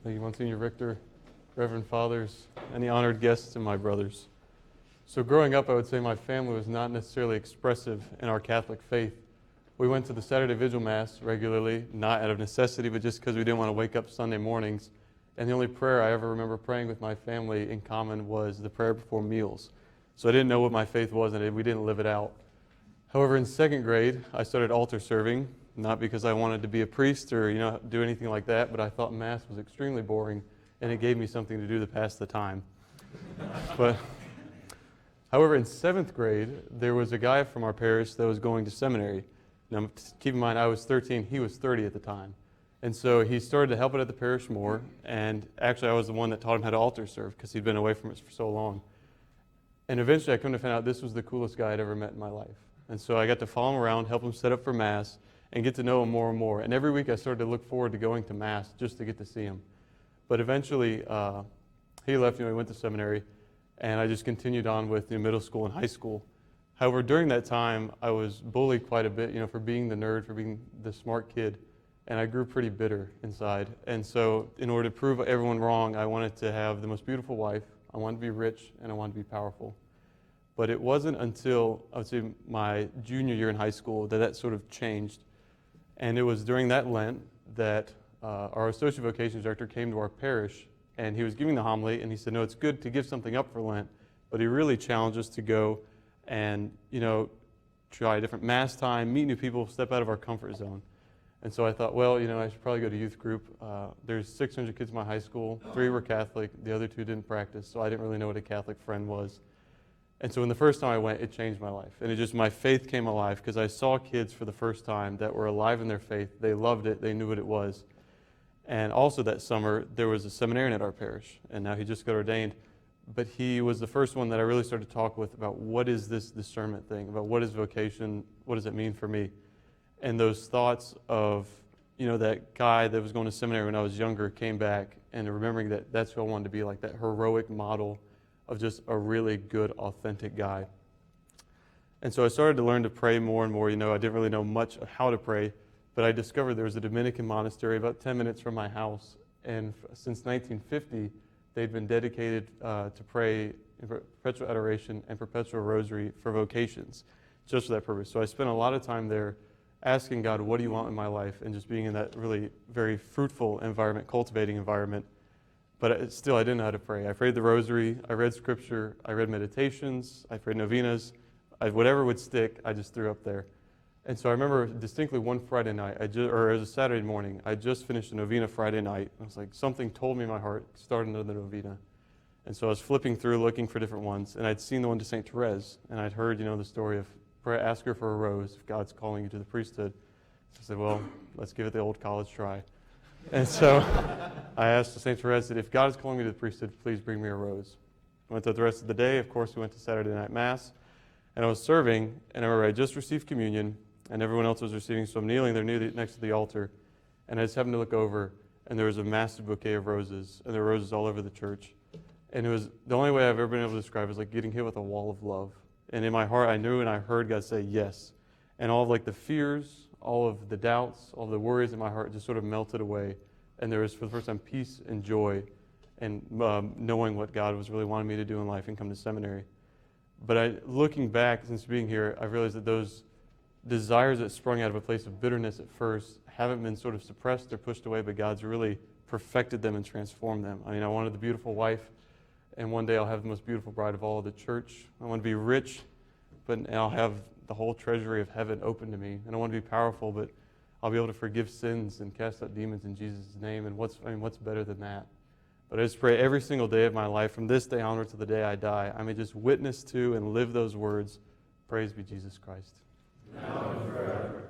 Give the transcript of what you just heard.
Thank you, Monsignor Richter, Reverend Fathers, any honored guests, and my brothers. So growing up, I would say my family was not necessarily expressive in our Catholic faith. We went to the Saturday Vigil Mass regularly, not out of necessity, but just because we didn't want to wake up Sunday mornings. And the only prayer I ever remember praying with my family in common was the prayer before meals. So I didn't know what my faith was, and we didn't live it out. However, in second grade, I started altar serving, not because I wanted to be a priest or do anything like that, but I thought Mass was extremely boring, and it gave me something to do to pass the time. However, in seventh grade, there was a guy from our parish that was going to seminary. Now, keep in mind, I was 13, he was 30 at the time. And so he started to help it at the parish more, and actually I was the one that taught him how to altar serve because he'd been away from it for so long. And eventually I come to find out this was the coolest guy I'd ever met in my life. And so I got to follow him around, help him set up for Mass, and get to know him more and more. And every week I started to look forward to going to Mass just to get to see him. But eventually he left, he went to seminary, and I just continued on with middle school and high school. However, during that time, I was bullied quite a bit, for being the nerd, for being the smart kid, and I grew pretty bitter inside. And so in order to prove everyone wrong, I wanted to have the most beautiful wife, I wanted to be rich, and I wanted to be powerful. But it wasn't until, I would say, my junior year in high school that sort of changed. And it was during that Lent that our associate vocations director came to our parish, and he was giving the homily, and he said, no, it's good to give something up for Lent, but he really challenged us to go and, try a different Mass time, meet new people, step out of our comfort zone. And so I thought, well, I should probably go to youth group. There's 600 kids in my high school, 3 were Catholic, the other 2 didn't practice, so I didn't really know what a Catholic friend was. And so when the first time I went, it changed my life. And my faith came alive because I saw kids for the first time that were alive in their faith. They loved it, they knew what it was. And also that summer, there was a seminarian at our parish, and now he just got ordained. But he was the first one that I really started to talk with about what is this discernment thing, about what is vocation, what does it mean for me? And those thoughts of, that guy that was going to seminary when I was younger came back, and remembering that that's who I wanted to be, like that heroic model of just a really good, authentic guy. And so I started to learn to pray more and more. I didn't really know much of how to pray, but I discovered there was a Dominican monastery about 10 minutes from my house, and since 1950, they'd been dedicated to pray in perpetual adoration and perpetual rosary for vocations, just for that purpose. So I spent a lot of time there asking God, what do you want in my life? And just being in that really very fruitful environment, cultivating environment. But still, I didn't know how to pray. I prayed the rosary, I read scripture, I read meditations, I prayed novenas. Whatever would stick, I just threw up there. And so I remember distinctly one Friday night, or it was a Saturday morning, I just finished a novena Friday night. I was like, something told me in my heart, start another novena. And so I was flipping through, looking for different ones, and I'd seen the one to St. Therese, and I'd heard, the story of pray, ask her for a rose if God's calling you to the priesthood. So I said, well, let's give it the old college try. And so I asked St. Therese that if God is calling me to the priesthood, please bring me a rose. I went through the rest of the day. Of course, we went to Saturday night Mass, and I was serving, and I remember I just received communion, and everyone else was receiving, so I'm kneeling there next to the altar, and I just happened to look over, and there was a massive bouquet of roses, and there were roses all over the church. And it was the only way I've ever been able to describe it was like getting hit with a wall of love. And in my heart, I knew and I heard God say yes. And all of the fears, all of the doubts, all the worries in my heart just sort of melted away. And there was, for the first time, peace and joy and knowing what God was really wanting me to do in life and come to seminary. But looking back, since being here, I realized that those desires that sprung out of a place of bitterness at first haven't been sort of suppressed or pushed away, but God's really perfected them and transformed them. I wanted the beautiful wife, and one day I'll have the most beautiful bride of all of the church. I want to be rich, but I'll have the whole treasury of heaven open to me. And I want to be powerful, but I'll be able to forgive sins and cast out demons in Jesus' name. And what's better than that? But I just pray every single day of my life, from this day onward to the day I die, I may just witness to and live those words. Praise be Jesus Christ. Now and forever.